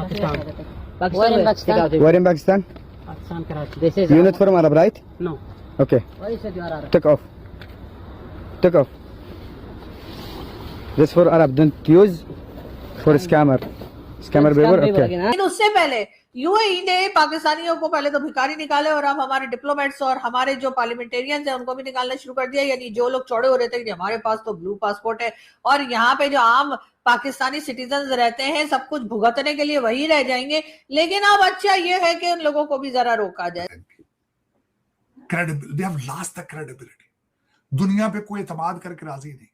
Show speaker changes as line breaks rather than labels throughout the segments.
Where in Pakistan?
Where in Pakistan?
Pakistan, Karachi. This is
You're not from Arab, right?
no.
Okay.
Why is it you are Arab?
Take off. Take off. This for Arab. Don't use for scammer. Scammer paper. Okay.
लेकिन उससे पहले UAE ने पाकिस्तानियों को पहले तो भिखारी निकाले और अब हमारे डिप्लोमेट्स और हमारे जो पार्लियामेंटेरियंस हैं उनको भी निकालना शुरू कर दिया। यानी जो लोग चौड़े हो रहे थे कि हमारे पास तो ब्लू पासपोर्ट है और यहाँ पे जो आम पाकिस्तानी सिटीजन रहते हैं सब कुछ भुगतने के लिए वही रह जाएंगे। लेकिन अब अच्छा ये है कि उन लोगों को भी जरा रोका जाए।
They have lost the credibility. दुनिया पे कोई एतमाद करके राजी नहीं।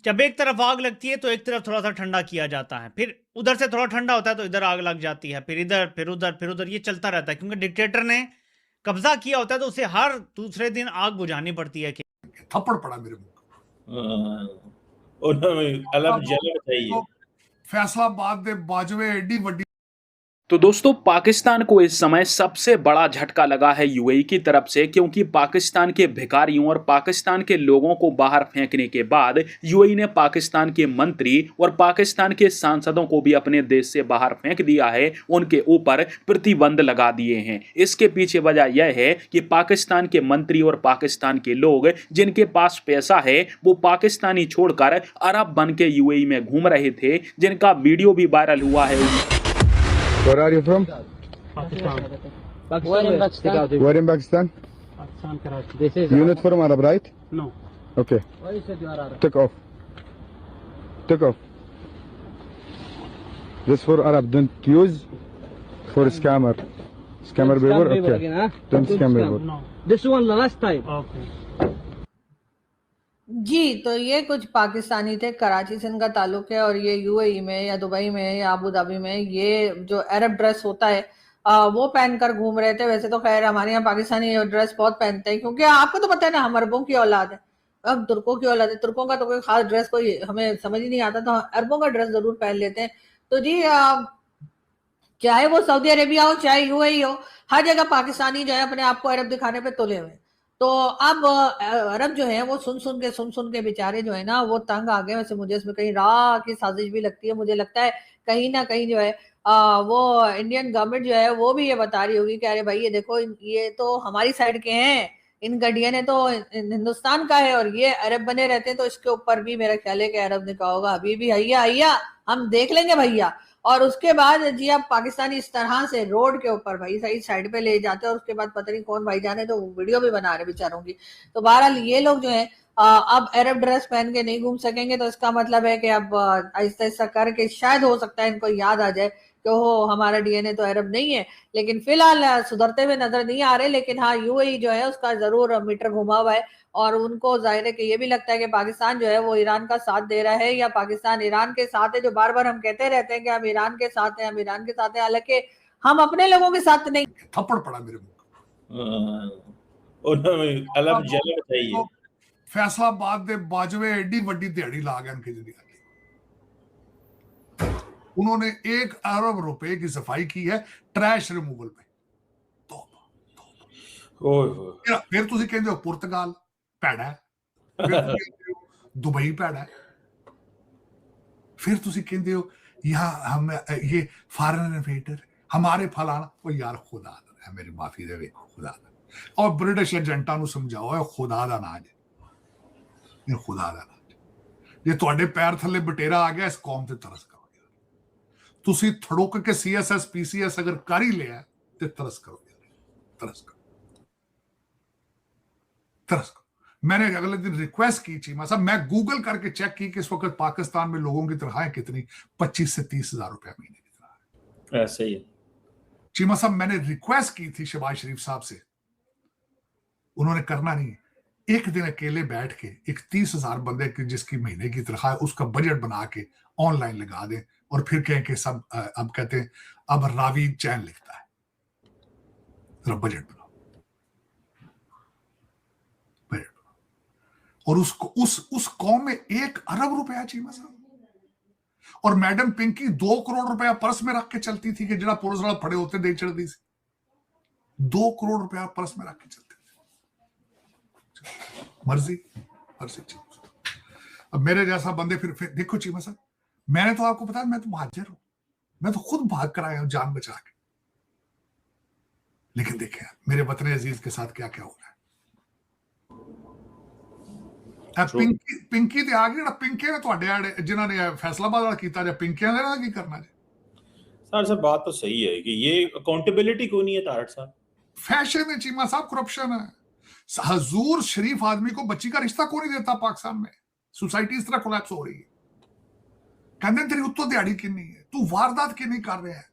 जब एक तरफ आग लगती है तो एक तरफ थोड़ा सा ठंडा किया जाता है, फिर उधर से थोड़ा ठंडा होता है तो इधर आग लग जाती है, फिर इधर फिर उधर फिर उधर, ये चलता रहता है क्योंकि डिक्टेटर ने कब्जा किया होता है तो उसे हर दूसरे दिन आग बुझानी पड़ती है।
थप्पड़ पड़ा मेरे मुंह
चाहिए
फैसलाबाद दे बाजवे एडी वड्डी।
तो दोस्तों, पाकिस्तान को इस समय सबसे बड़ा झटका लगा है यूएई की तरफ से, क्योंकि पाकिस्तान के भिखारियों और पाकिस्तान के लोगों को बाहर फेंकने के बाद यूएई ने पाकिस्तान के मंत्री और पाकिस्तान के सांसदों को भी अपने देश से बाहर फेंक दिया है, उनके ऊपर प्रतिबंध लगा दिए हैं। इसके पीछे वजह यह है कि पाकिस्तान के मंत्री और पाकिस्तान के लोग जिनके पास पैसा है वो पाकिस्तानी छोड़कर अरब बन के यूएई में घूम रहे थे, जिनका वीडियो भी वायरल हुआ है।
Where are you from?
Pakistan. Where in Pakistan?
Where in Pakistan?
Pakistan, Karachi. This is
You're not from Arab, right?
no.
Okay.
Why is it you are Arab?
Take off. Take off. This for Arab. Don't use for scammer. Scammer paper. Okay. Don't scam paper.
No. This one last time. Okay.
जी, तो ये कुछ पाकिस्तानी थे, कराची से इनका ताल्लुक है और ये यूएई में या दुबई में या अबू धाबी में ये जो अरब ड्रेस होता है वो पहनकर घूम रहे थे। वैसे तो खैर हमारे यहाँ पाकिस्तानी ड्रेस बहुत पहनते हैं क्योंकि आपको तो पता है ना हम अरबों की औलाद है, अब तुर्कों की औलाद है। तुर्कों का तो कोई खास ड्रेस कोई हमें समझ ही नहीं आता, तो अरबों का ड्रेस जरूर पहन लेते हैं। तो जी चाहे वो सऊदी अरेबिया हो चाहे यूएई हो, हर जगह पाकिस्तानी जो है अपने आप को अरब दिखाने पे तुले हुए। तो अब अरब जो है वो सुन सुन के बेचारे जो है ना वो तंग आ गए। वैसे मुझे इसमें कहीं राह की साजिश भी लगती है। मुझे लगता है कहीं ना कहीं जो है वो इंडियन गवर्नमेंट जो है वो भी ये बता रही होगी कि अरे भाई ये देखो ये तो हमारी साइड के हैं, इनका डीएनए तो हिंदुस्तान का है और ये अरब बने रहते हैं, तो इसके ऊपर भी मेरा ख्याल है कि अरब ने कहा होगा अभी भी हैया हम देख लेंगे भैया। और उसके बाद जी आप पाकिस्तानी इस तरह से रोड के ऊपर भाई सही साइड पे ले जाते हैं और उसके बाद पता नहीं कौन भाई जाने तो वीडियो भी बना रहे बेचारों की। तो बहरहाल ये लोग जो है अब अरब ड्रेस पहन के नहीं घूम सकेंगे, तो इसका मतलब है कि अब आहिस्ता आहिस्ता करके शायद हो सकता है इनको याद आ जाए कि हो हमारा डीएनए तो अरब नहीं है। लेकिन फिलहाल सुधरते हुए नजर नहीं आ रहे। लेकिन हाँ यूएई जो है उसका जरूर मीटर घुमा हुआ है और उनको जाहिर है कि ये भी लगता है कि पाकिस्तान जो है वो ईरान का साथ दे रहा है या पाकिस्तान ईरान के साथ है। जो बार बार हम कहते रहते हैं कि हम ईरान के साथ हैं, हम ईरान के साथ हैं, हालांकि हम अपने लोगों के साथ नहीं।
थप्पड़ पड़ा मेरे
अलग जगह चाहिए
फैसलाबाद दे बाजवे एडी वड्डी दिहाड़ी ला गए उनकी जिंदगी। उन्होंने 1 अरब रुपए की सफाई की है ट्रैश रिमूवल पे। फिर तुसी कहते हो पुर्तगाल भैड़ा है, दुबई भैड़ा है, फिर तुसी कहते हो यहाँ हम ये फॉरेन इन्वेडर हमारे फलाना। वो यार खुदा है मेरी माफी दे खुदा दा। और ब्रिटिश एजेंटा समझाओ खुदा दा ना जे खुदा दा ना जे तुहाडे पैर थले बटेरा आ गया इस कौम ते तरस करो। तुसी थड़ुक के सीएसएस पीसीएस अगर कर ही लिया ते तरस करो, तरस करो, तरस करो। मैंने अगले दिन रिक्वेस्ट की चीमा साहब, मैं गूगल करके चेक की कि इस वक्त पाकिस्तान में लोगों की तनख्वाहें कितनी, 25 से 30 हजार रुपया महीने की तनख्वाह है।
ऐसे ही
चीमा साहब मैंने रिक्वेस्ट की थी शहबाज शरीफ साहब से, उन्होंने करना नहीं। एक दिन अकेले बैठ के एक 30,000 बंदे की जिसकी महीने की तनख्वाह है उसका बजट बना के ऑनलाइन लगा दें और फिर कहें कि सब अब कहते हैं अब रावी चैन लिखता है, जरा बजट बनाओ, बजट बनाओ। और उसको उस कौम में 1 अरब रुपया चीमा साहब। और मैडम पिंकी 2 करोड़ रुपया पर्स में रख के चलती थी कि जरा पुलिस वाला फड़े होते दे चढ़ती सी। 2 करोड़ रुपया पर्स में रख के चलती थी। मर्जी चीमा। अब मेरे जैसा बंदे फिर देखो चीमा साहब, मैंने तो आपको पता मैं तो मुहाजिर हूं, मैं तो खुद भाग कर आया हूं जान बचा के। लेकिन देखें मेरे वतन अजीज के साथ क्या क्या हो रहा है। पिंकी ते आ गई ना, पिंके ने ਤੁਹਾਡੇ ਆੜੇ ਜਿਨ੍ਹਾਂ ਨੇ फैसलाबाद वाला कीता, ਜਾਂ पिंकियां ਦੇ ਨਾਲ ਕੀ करना जी।
सर सर बात तो सही है कि ये अकाउंटेबिलिटी क्यों नहीं है तारड़ साहब?
फैशन है चीमा साहब, करप्शन है। हजूर शरीफ आदमी को बच्ची का रिश्ता क्यों नहीं देता पाकिस्तान में? सोसाइटी इस तरह कोलैप्स हो रही है। कहते तेरी उत्तो दिहाड़ी किन्नी है, तू वारदात किन्नी कर रहा है।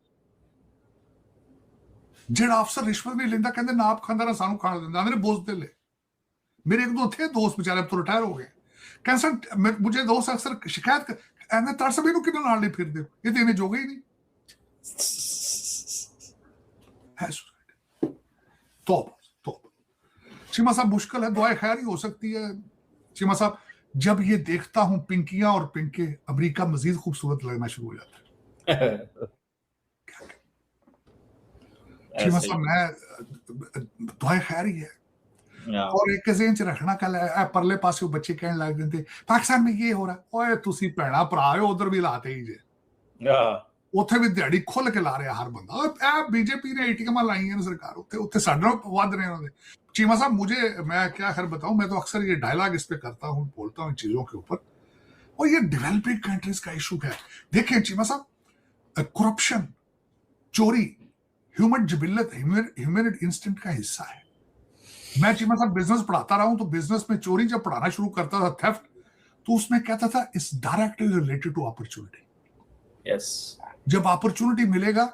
जेड़ा अफसर रिश्वत नहीं लेंदा कहते ना आप खांदा ना सानू खाण दिंदा, मेरे बोझ ले। मेरे एक दो थे दोस्त बेचारे अब तो रिटायर हो गए, कैंसर मुझे दोस्त अक्सर शिकायत तड़सबी नूं किन्ना नाल नहीं फिरदे, ये तो इन्हें जोगे ही नहीं है। तो चीमा साहब मुश्किल है, दुआएं खैर ही हो सकती है। चीमा साहब जब ये देखता हूं पिंकियां और पिंके, अमेरिका मजीद खूबसूरत लगना शुरू हो जाता है। चीमा साहब मैं दुआएं खैर ही है। और एक जेन च रखना कल परले पासे बच्चे कहने लग जाते पाकिस्तान में ये हो रहा है, ओए तुसी भैणा भरा हो उधर भी लाते ही जे, ਉੱਥੇ भी दिहाड़ी खुल के ला रहा हर बंदा। बीजेपी ने एटीएम लाई है सरकार, उत्थे साडे वध रहे हैं। चीमा साहब मुझे, मैं क्या खैर बताऊं, मैं तो अक्सर ये डायलॉग इस पे करता हूं, बोलता हूं इन चीजों के ऊपर, और ये डेवलपिंग कंट्रीज का इशू है। देखें चीमा साहब, करप्शन, चोरी ह्यूमन जिबिल्लत, ह्यूमन इंस्टिंक्ट का हिस्सा है। मैं चीमा साहब बिजनेस पढ़ाता रहा हूं, तो बिजनेस में चोरी जब पढ़ाना शुरू करता था, थेफ्ट, तो उसमें कहता था is directly related to opportunity.
Yes,
जब अपॉर्चुनिटी मिलेगा।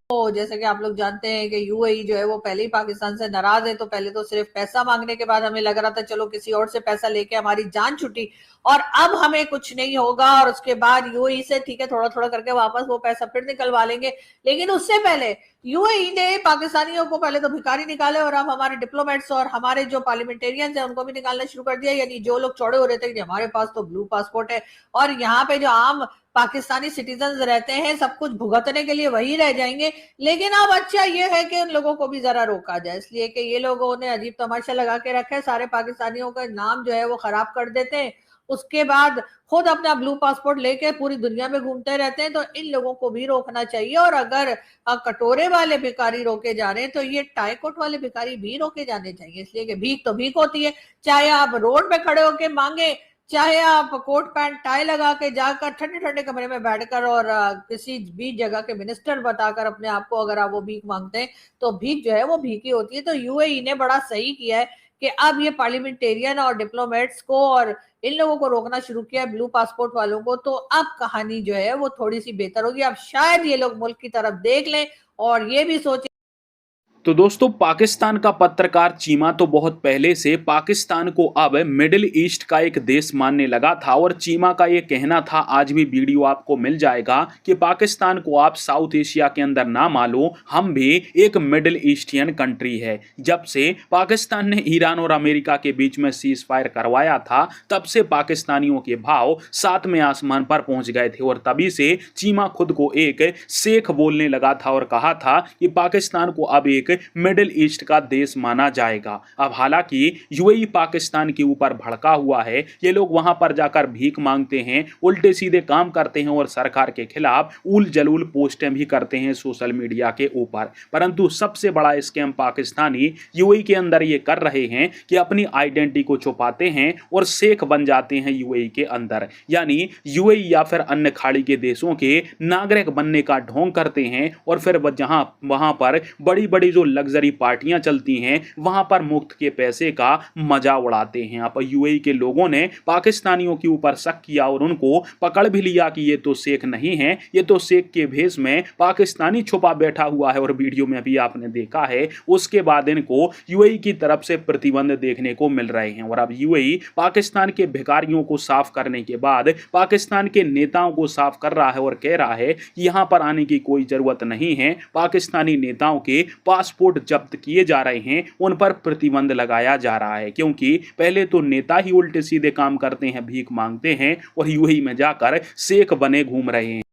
तो जैसे कि आप लोग जानते हैं कि यूएई जो है वो पहले ही पाकिस्तान से नाराज है, तो पहले तो सिर्फ पैसा मांगने के बाद हमें लग रहा था चलो किसी और से पैसा लेके हमारी जान छुटी, और अब हमें कुछ नहीं होगा, और उसके बाद यूएई से ठीक है थोड़ा थोड़ा करके वापस वो पैसा फिर निकलवा लेंगे। लेकिन उससे पहले यूएई ने पाकिस्तानियों को पहले तो भिखारी निकाले, और अब हमारे डिप्लोमेट्स और हमारे जो पार्लियामेंटेरियंस हैं उनको भी निकालना शुरू कर दिया। यानी जो लोग चौड़े हो रहे थे कि हमारे पास तो ब्लू पासपोर्ट है, और यहाँ पे जो आम पाकिस्तानी सिटीजन रहते हैं सब कुछ भुगतने के लिए वही रह जाएंगे। लेकिन अब अच्छा ये है कि उन लोगों को भी जरा रोका जाए, इसलिए कि ये लोगों ने अजीब तमाशा लगा के रखा है, सारे पाकिस्तानियों का नाम जो है वो खराब कर देते हैं, उसके बाद खुद अपना ब्लू पासपोर्ट लेके पूरी दुनिया में घूमते रहते हैं। तो इन लोगों को भी रोकना चाहिए, और अगर कटोरे वाले भिखारी रोके जा रहे हैं तो ये टाईकोट वाले भिखारी भी रोके जाने चाहिए, इसलिए कि भीख तो भीख होती है, चाहे आप रोड पे खड़े होके मांगे, चाहे आप कोट पैंट टाई लगा के जाकर ठंडे ठंडे कमरे में बैठकर और किसी भी जगह के मिनिस्टर बताकर अपने आप को अगर आप वो भीख मांगते हैं तो भीख जो है वो भीख ही होती है। तो यूएई ने बड़ा सही किया है कि अब ये पार्लियामेंटेरियन और डिप्लोमेट्स को और इन लोगों को रोकना शुरू किया, ब्लू पासपोर्ट वालों को, तो अब कहानी जो है वो थोड़ी सी बेहतर होगी। अब शायद ये लोग मुल्क की तरफ देख लें और ये भी सोचें।
तो दोस्तों पाकिस्तान का पत्रकार चीमा तो बहुत पहले से पाकिस्तान को अब मिडिल ईस्ट का एक देश मानने लगा था, और चीमा का ये कहना था, आज भी वीडियो आपको मिल जाएगा, कि पाकिस्तान को आप साउथ एशिया के अंदर ना मानो, हम भी एक मिडिल ईस्टियन कंट्री है। जब से पाकिस्तान ने ईरान और अमेरिका के बीच में सीज फायर करवाया था तब से पाकिस्तानियों के भाव 7वें आसमान पर पहुंच गए थे, और तभी से चीमा खुद को एक शेख बोलने लगा था और कहा था कि पाकिस्तान को अब एक मिडिल ईस्ट का देश माना जाएगा। अब हालांकि यूएई पाकिस्तान के ऊपर भड़का हुआ है, ये लोग वहां पर जाकर भीख मांगते हैं, उल्टे सीधे काम करते हैं और सरकार के खिलाफ उल जलूल पोस्टें भी करते हैं सोशल मीडिया के ऊपर। परंतु सबसे बड़ा स्कैम पाकिस्तानी यूएई के अंदर ये कर रहे हैं कि अपनी आइडेंटिटी को छुपाते हैं और शेख बन जाते हैं यूएई के अंदर, यानी यूएई या फिर अन्य खाड़ी के देशों के नागरिक बनने का ढोंग करते हैं, और फिर वहां पर बड़ी बड़ी जो लग्जरी पार्टियां चलती हैं वहां पर मुफ्त के पैसे का मजा उड़ाते हैं। अब यूएई के लोगों ने पाकिस्तानियों के ऊपर शक किया और उनको पकड़ भी लिया कि ये तो शेख नहीं है, ये तो शेख के भेष में पाकिस्तानी छुपा बैठा हुआ है, और वीडियो में भी आपने देखा है। उसके बाद इनको यूएई की तरफ से प्रतिबंध देखने को मिल रहे हैं, और अब यूएई पाकिस्तान के भिखारियों को साफ करने के बाद पाकिस्तान के नेताओं को साफ कर रहा है और कह रहा है कि यहां पर आने की कोई जरूरत नहीं है। पाकिस्तानी नेताओं के पासपोर्ट जब्त किए जा रहे हैं, उन पर प्रतिबंध लगाया जा रहा है, क्योंकि पहले तो नेता ही उल्टे सीधे काम करते हैं, भीख मांगते हैं और यूएई में जाकर शेख बने घूम रहे हैं।